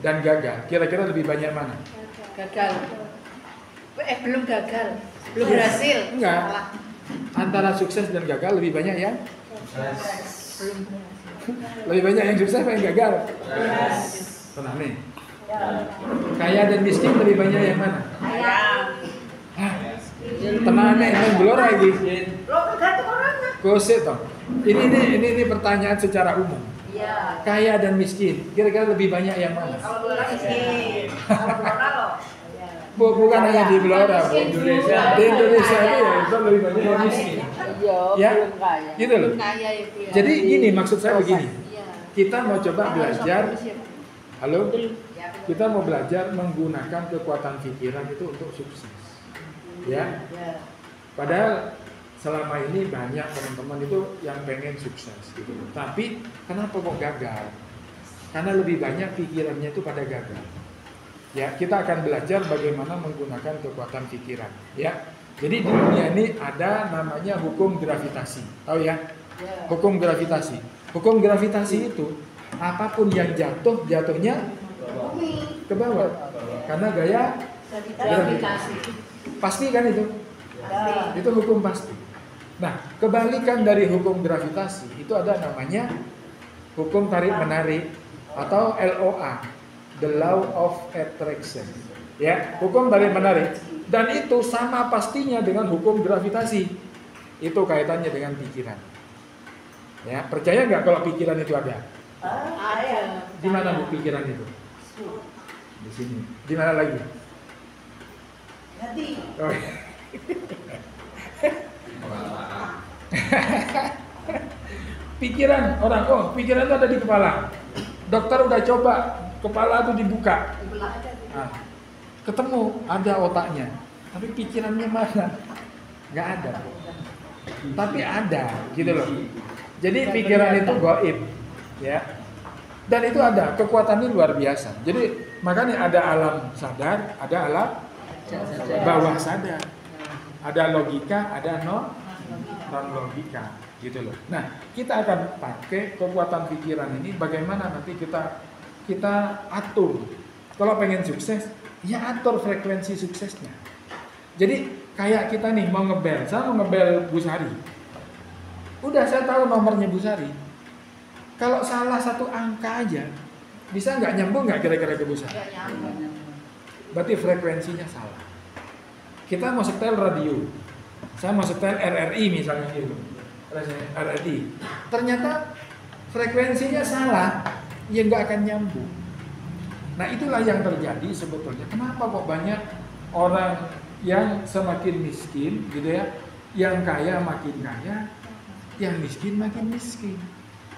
dan gagal. Kira-kira lebih banyak mana? Gagal. Belum gagal. Belum berhasil. Enggak. Antara sukses dan gagal lebih banyak yang Belum. lebih banyak yang sukses apa yang gagal? Tenang nih. Kaya dan miskin lebih banyak yang mana? Tenang nih, main gelora lagi. Kose toh. Ini pertanyaan secara umum. Iya. Kaya dan miskin, kira-kira lebih banyak yang mana? Kalau gelora miskin. Kalau gelora loh. Bukan hanya di Blora, Bu. Di Indonesia ini ya itu lebih banyak yang miskin. Ya, belum kaya. gitu loh. Kaya itu ya. Jadi gini, maksud saya begini. Iya. Kita mau coba belajar, halo? Ya, Kita mau belajar menggunakan kekuatan pikiran itu untuk sukses. Ya. Padahal selama ini banyak teman-teman itu yang pengen sukses gitu. Tapi kenapa kok gagal? Karena lebih banyak pikirannya itu pada gagal. Ya, kita akan belajar bagaimana menggunakan kekuatan pikiran, ya. Jadi di dunia ini ada namanya hukum gravitasi. Tahu ya? Hukum gravitasi. Hukum gravitasi itu apapun yang jatuhnya ke bawah. Karena gaya gravitasi. Pasti kan itu? Itu hukum pasti. Nah, kebalikan dari hukum gravitasi itu ada namanya hukum tarik menarik atau LOA, the law of attraction. Ya, hukum tarik menarik. Dan itu sama pastinya dengan hukum gravitasi. Itu kaitannya dengan pikiran. Ya, percaya nggak kalau pikiran itu ada? ada. Di mana Bu pikiran itu? Di sini. Di mana lagi? Oh, iya. Pikiran orang, pikiran itu ada di kepala. Dokter udah coba, kepala itu dibuka. Nah, ketemu ada otaknya, tapi pikirannya mana? Nggak ada. Tapi ada, gitu loh. Jadi pikiran itu gaib, ya. Dan itu ada, kekuatannya luar biasa. Jadi makanya ada alam sadar, ada alam bawah sadar. Ada logika, ada non logika, gitu loh. Nah, kita akan pakai kekuatan pikiran ini bagaimana nanti kita atur. Kalau pengen sukses, ya atur frekuensi suksesnya. Jadi kayak kita nih mau ngebel, saya mau ngebel Bu Sari. Udah saya tahu nomornya Bu Sari. Kalau salah satu angka aja, bisa nggak nyambung nggak kira-kira ke Bu Sari? Berarti frekuensinya salah. Kita mau setel radio, saya mau setel RRI misalnya gitu, RRI. Ternyata frekuensinya salah, ya nggak akan nyambung. Nah itulah yang terjadi sebetulnya. Kenapa kok banyak orang yang semakin miskin, gitu ya, yang kaya makin kaya, yang miskin makin miskin.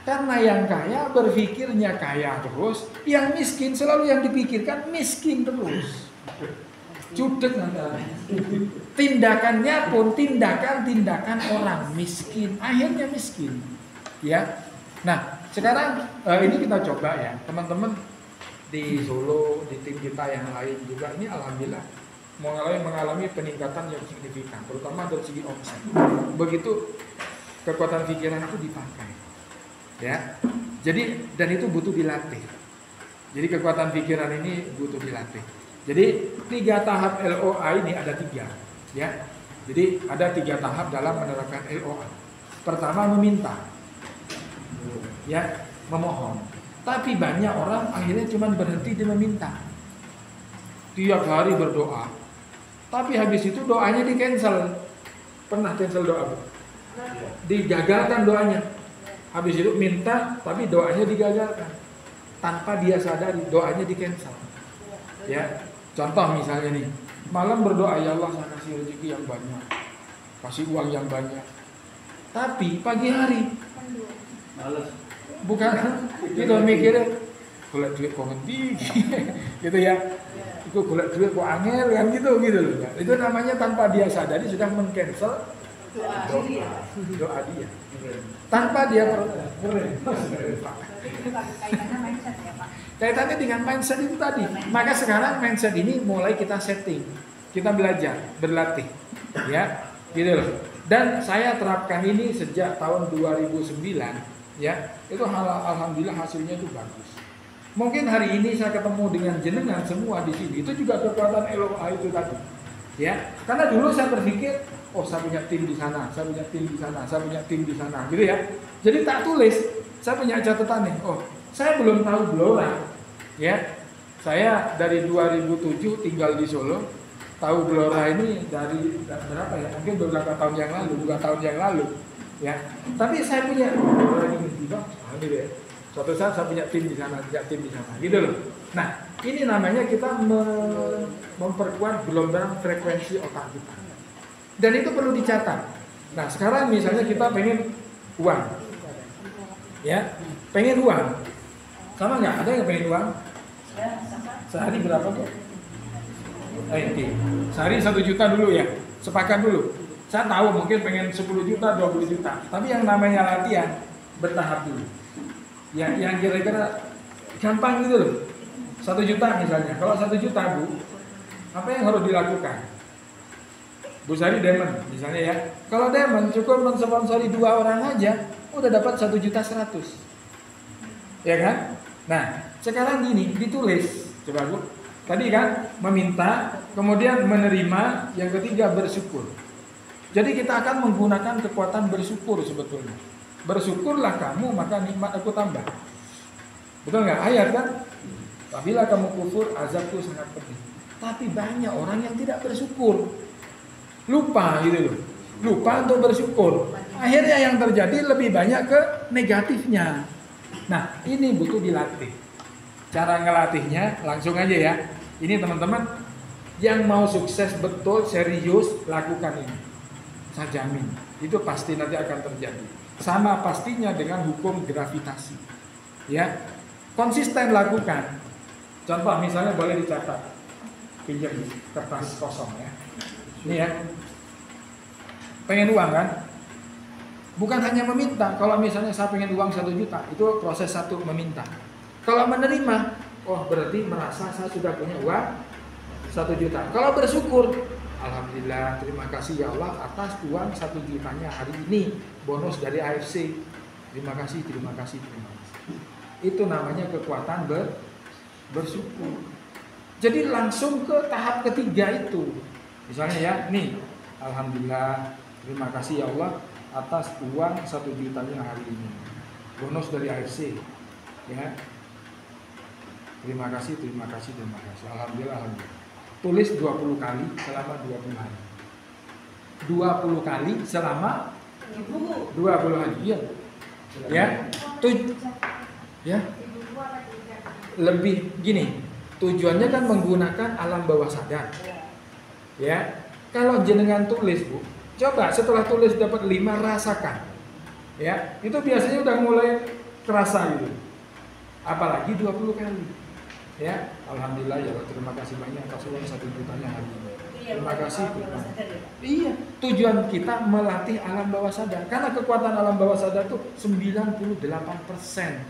Karena yang kaya berpikirnya kaya terus, yang miskin selalu yang dipikirkan miskin terus. Cudek tindakannya pun tindakan orang miskin, akhirnya miskin, ya. Nah sekarang ini kita coba ya teman-teman di Solo, di tim kita yang lain juga ini alhamdulillah mengalami peningkatan yang signifikan, terutama dari segi omset. Begitu kekuatan pikiran itu dipakai, ya. Jadi dan itu butuh dilatih. Jadi kekuatan pikiran ini butuh dilatih. Jadi 3 tahap LOA ini ada 3, ya. Jadi ada 3 tahap dalam menerapkan LOA. Pertama meminta, ya, memohon. Tapi banyak orang akhirnya cuma berhenti di meminta. Tiap hari berdoa, tapi habis itu doanya di cancel. Pernah cancel doa? Digagalkan doanya. Habis itu minta, tapi doanya digagalkan. Tanpa dia sadari doanya di cancel. Ya. Contoh misalnya nih, malam berdoa, ya Allah saya kasih rezeki yang banyak, kasih uang yang banyak. Tapi pagi hari, males. Bukan, gitu mikirnya, golek duit kok ngendi, gitu ya. Itu golek duit kok angel kan gitu loh. Itu namanya tanpa dia sadari sudah men-cancel doa dia. Tanpa dia kaitannya dengan mindset itu tadi. Maka sekarang mindset ini mulai kita setting, kita belajar, berlatih, ya, gitu loh. Dan saya terapkan ini sejak tahun 2009, ya. Itu alhamdulillah hasilnya itu bagus. Mungkin hari ini saya ketemu dengan jenengan semua di sini, itu juga kekuatan Eloah itu tadi. Ya, karena dulu saya berpikir, oh saya punya tim di sana, saya punya tim di sana, saya punya tim di sana, gitu ya. Jadi tak tulis, saya punya catatan nih. Oh, saya belum tahu Blora, ya. Saya dari 2007 tinggal di Solo, tahu Blora ini dari berapa ya? Mungkin beberapa tahun yang lalu, 2 tahun yang lalu, ya. Tapi saya punya Blora ini gitu ya. Suatu saat saya punya tim di sana, punya tim di sana, gitu loh. Nah, ini namanya kita memperkuat gelombang frekuensi otak kita. Dan itu perlu dicatat. Nah, sekarang misalnya kita pengen uang, ya, pengen uang, sama nggak? Ada yang pengen uang? Sehari berapa tuh? Sehari 1 juta dulu ya, sepakat dulu. Saya tahu mungkin pengen 10 juta, 20 juta. Tapi yang namanya latihan bertahap dulu. Yang kira-kira gampang gitu loh. 1 juta misalnya. Kalau 1 juta Bu, apa yang harus dilakukan? Bu Sari Diamond misalnya ya. Kalau Diamond cukup mensponsori 2 orang aja, udah dapat 1.100.000. Ya kan? Nah, sekarang gini, ditulis. Coba Bu. Tadi kan meminta, kemudian menerima, yang ketiga bersyukur. Jadi kita akan menggunakan kekuatan bersyukur sebetulnya. Bersyukurlah kamu, maka nikmat aku tambah. Betul nggak? Ayat kan? Apabila kamu kufur, azabku sangat pedih. Tapi banyak orang yang tidak bersyukur. Lupa gitu loh. Lupa untuk bersyukur. Akhirnya yang terjadi lebih banyak ke negatifnya. Nah, ini butuh dilatih. Cara ngelatihnya langsung aja ya. Ini teman-teman yang mau sukses betul, serius, lakukan ini. Saya jamin, itu pasti nanti akan terjadi. Sama pastinya dengan hukum gravitasi. Ya, konsisten lakukan. Contoh misalnya boleh dicatat, pinjam kertas kosong ya. Ini ya, pengen uang kan? Bukan hanya meminta. Kalau misalnya saya pengen uang 1 juta, itu proses 1 meminta. Kalau menerima, oh berarti merasa saya sudah punya uang 1 juta. Kalau bersyukur, alhamdulillah, terima kasih ya Allah atas uang 1 jutanya hari ini, bonus dari AFC. Terima kasih, terima kasih, terima kasih. Itu namanya kekuatan bersyukur. Jadi langsung ke tahap ketiga itu. Misalnya ya, nih, alhamdulillah, terima kasih ya Allah atas uang 1 jutanya hari ini, bonus dari AFC. Ya, terima kasih, terima kasih, terima kasih. Alhamdulillah, alhamdulillah. Tulis 20 kali selama 20 hari. 20 kali selama 20 hari. Iya. Ya. Ya. Lebih gini. Tujuannya kan menggunakan alam bawah sadar. Ya. Kalau jenengan tulis, Bu, coba setelah tulis dapat 5 rasakan. Ya. Itu biasanya udah mulai kerasa gitu. Apalagi 20 kali. Ya, alhamdulillah ya, terima kasih banyak atas uang 1 jutanya hari ini. Terima kasih. Iya, tujuan kita melatih alam bawah sadar. Karena kekuatan alam bawah sadar itu 98%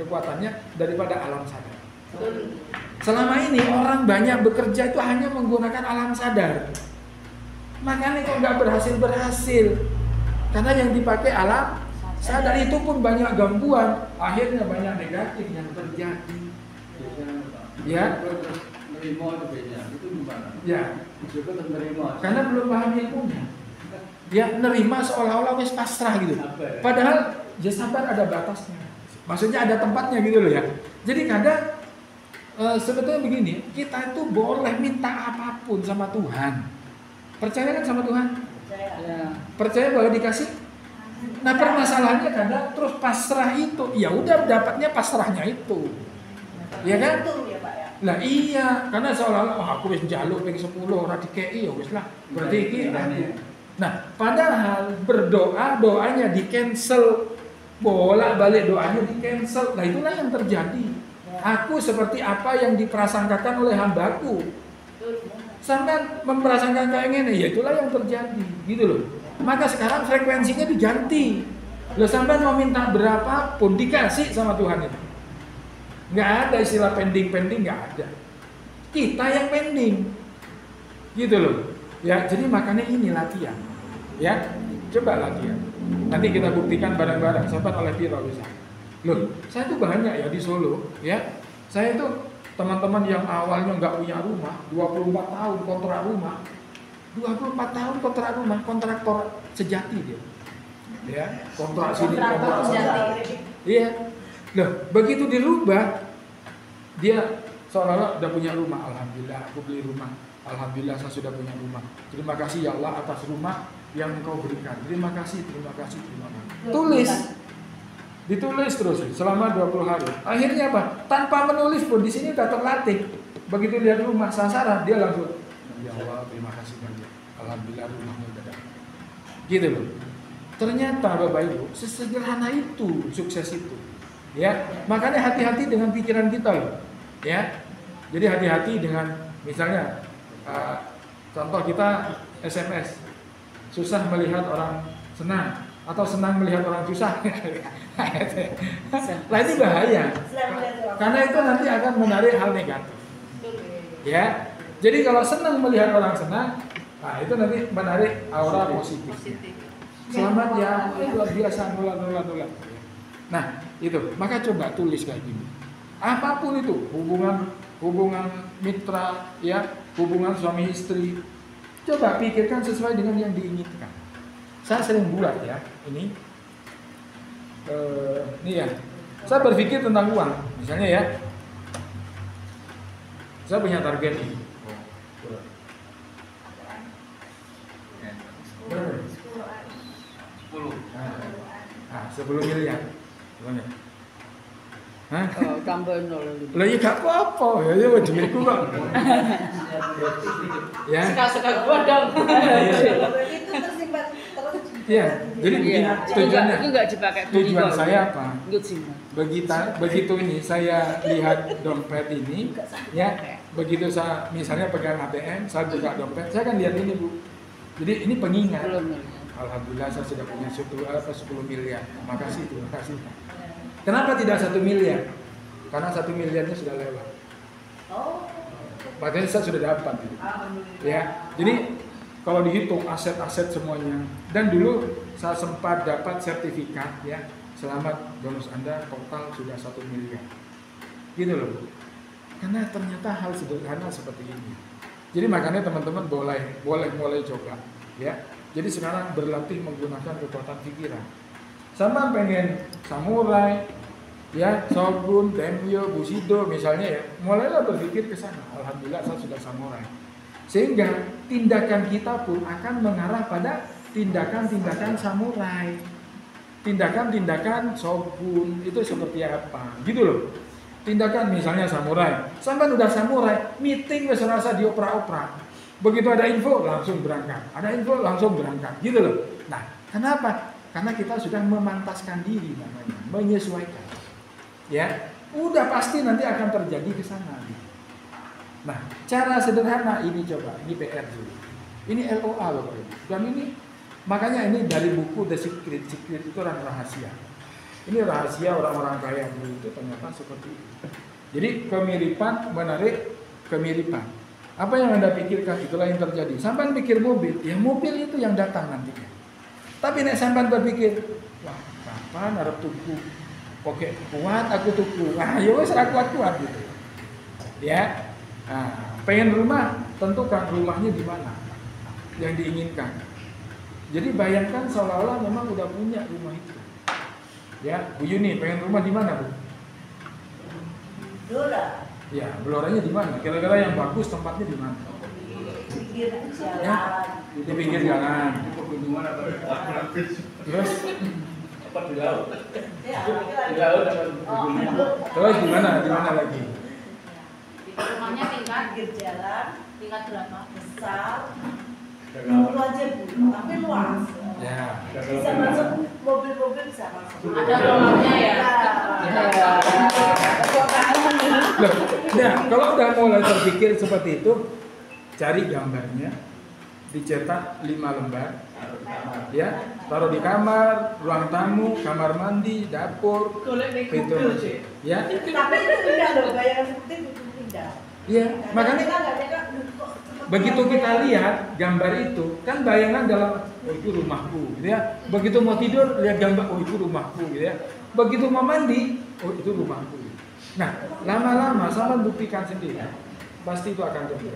kekuatannya daripada alam sadar. Selama ini orang banyak bekerja itu hanya menggunakan alam sadar. Makanya kok nggak berhasil. Karena yang dipakai alam sadar itu pun banyak gangguan. Akhirnya banyak negatif yang terjadi. Ya, itu gimana? Ya, karena belum paham ilmunya. Ya, nerima seolah-olah wis pasrah gitu. Padahal ya sabar ada batasnya. Maksudnya ada tempatnya gitu loh ya. Jadi kadang sebetulnya begini, kita itu boleh minta apapun sama Tuhan. Percaya kan sama Tuhan? Ya. Percaya boleh dikasih. Nah permasalahannya kadang terus pasrah itu, ya udah dapatnya pasrahnya itu. Ya kan? Lah iya, karena seolah-olah aku wis njaluk ping 10 ora dikeki ya wis lah. Berarti iki nah, padahal berdoa doanya di-cancel. Bolak-balik doanya di-cancel. Nah, itulah yang terjadi. Aku seperti apa yang diprasangkakan oleh hambaku. Sampai memprasangkakan kayak gini, ya itulah yang terjadi, gitu loh. Maka sekarang frekuensinya diganti. Loh sampai mau minta berapapun dikasih sama Tuhan itu. Nggak ada istilah pending, nggak ada. Kita yang pending, gitu loh. Ya, jadi makanya ini latihan. Ya, coba latihan. Nanti kita buktikan bareng-bareng. Sahabat oleh Piro bisa. Loh, saya tuh banyak ya di Solo, ya. Saya itu teman-teman yang awalnya nggak punya rumah, 24 tahun kontrak rumah, 24 tahun kontrak rumah, kontraktor sejati dia. Ya, kontrak sini, kontrak sana. Iya. Loh, begitu dirubah, dia seolah-olah udah punya rumah. Alhamdulillah, aku beli rumah. Alhamdulillah, saya sudah punya rumah. Terima kasih ya Allah atas rumah yang Engkau berikan. Terima kasih, terima kasih, terima kasih. Tulis. Ditulis terus selama 20 hari. Akhirnya apa? Tanpa menulis pun di sini udah terlatih. Begitu lihat rumah sasaran, dia langsung, ya Allah, terima kasih banyak. Alhamdulillah rumahnya udah dapat. Gitu loh. Ternyata Bapak Ibu, sesederhana itu sukses itu. Ya, makanya hati-hati dengan pikiran kita loh. Ya. Jadi hati-hati dengan misalnya contoh kita SMS. Susah melihat orang senang atau senang melihat orang susah. Nah ini bahaya. Karena itu nanti akan menarik hal negatif. Ya. Jadi kalau senang melihat orang senang, nah itu nanti menarik aura positif. Selamat ya, luar biasa, nular. Nah, itu. Maka coba tulis kayak gini. Apapun itu, hubungan mitra, ya, hubungan suami istri. Coba pikirkan sesuai dengan yang diinginkan. Saya sering buat ya, ini ya. Saya berpikir tentang uang, misalnya ya. Saya punya target ini. Berapa? 10 miliar. Hah? Oh, tambah 0. Lah ya gak apa-apa, ya duitku kok. Ya. Suka-suka gua dong. Itu tersimpan terus. Iya, jadi tujuannya enggak dipakai tujuan saya apa? Enggak simpan. Begitu ini saya lihat dompet ini, ya, begitu saya misalnya pegang ATM, saya buka dompet, saya kan lihat ini Bu. Jadi ini pengingat. Alhamdulillah saya sudah punya 10 miliar. Makasih, terima kasih. Kenapa tidak 1 miliar? Karena 1 miliarnya sudah lewat. Oh. Padahal saya sudah dapat. Ya, jadi kalau dihitung aset-aset semuanya, dan dulu saya sempat dapat sertifikat, ya, selamat bonus Anda total sudah 1 miliar. Gitu loh. Karena ternyata hal sederhana seperti ini. Jadi makanya teman-teman boleh mulai coba, ya. Jadi sekarang berlatih menggunakan kekuatan pikiran. Sama pengen samurai, ya, Shogun, Tenryo, Bushido misalnya ya, mulailah berpikir ke sana. Alhamdulillah saya sudah samurai. Sehingga tindakan kita pun akan mengarah pada tindakan-tindakan samurai. Tindakan-tindakan Shogun itu seperti apa? Gitu loh. Tindakan misalnya samurai. Sampai udah samurai, meeting wis rasa dioprak-oprak. Begitu ada info langsung berangkat. Ada info langsung berangkat. Gitu loh. Nah, kenapa? Karena kita sudah memantaskan diri namanya, menyesuaikan. Ya, udah pasti nanti akan terjadi ke sana. Nah, cara sederhana ini coba, ini PR dulu. Ini LOA loh Pak Ibu. Dan ini makanya ini dari buku The Secret. Secret itu orang rahasia. Ini rahasia orang-orang kaya dulu itu ternyata seperti itu. Jadi kemiripan menarik kemiripan. Apa yang Anda pikirkan itulah yang terjadi. Sampai pikir mobil, ya mobil itu yang datang nantinya. Tapi nek sampai berpikir, wah kapan harap tuku? Oke, kuat aku tuku. Wah, ya wis ra kuat-kuat gitu. Ya. Nah, pengen rumah, tentukan rumahnya di mana yang diinginkan. Jadi bayangkan seolah-olah memang udah punya rumah itu. Ya, Bu Yuni pengen rumah di mana, Bu? Blora. Ya, Bloranya di mana? Kira-kira yang bagus tempatnya di mana? Pinggir jalan. Ya, di pinggir jalan. Terus Apa di laut? Ya, Di laut apa di Oh, gunung? terus di mana? Di mana lagi? rumahnya tingkat pinggir jalan, Tingkat berapa? besar. Di Dulu laut. aja Bu, tapi luas. Ya. Bisa masuk mobil-mobil bisa masuk. Ada rumahnya ya? Loh, nah, kalau udah mulai terpikir seperti itu, cari gambarnya, dicetak 5 lembar, ya, taruh di kamar, ruang tamu, kamar mandi, dapur, pintu, ya, Tapi itu pindah loh, bayangan seperti itu pindah. ya. Makanya begitu kita lihat gambar itu, kan bayangan dalam, oh itu rumahku, gitu ya. Begitu mau tidur lihat gambar, oh itu rumahku, gitu ya. Begitu mau mandi, oh itu rumahku. Nah, lama-lama sama buktikan sendiri, pasti itu akan terjadi.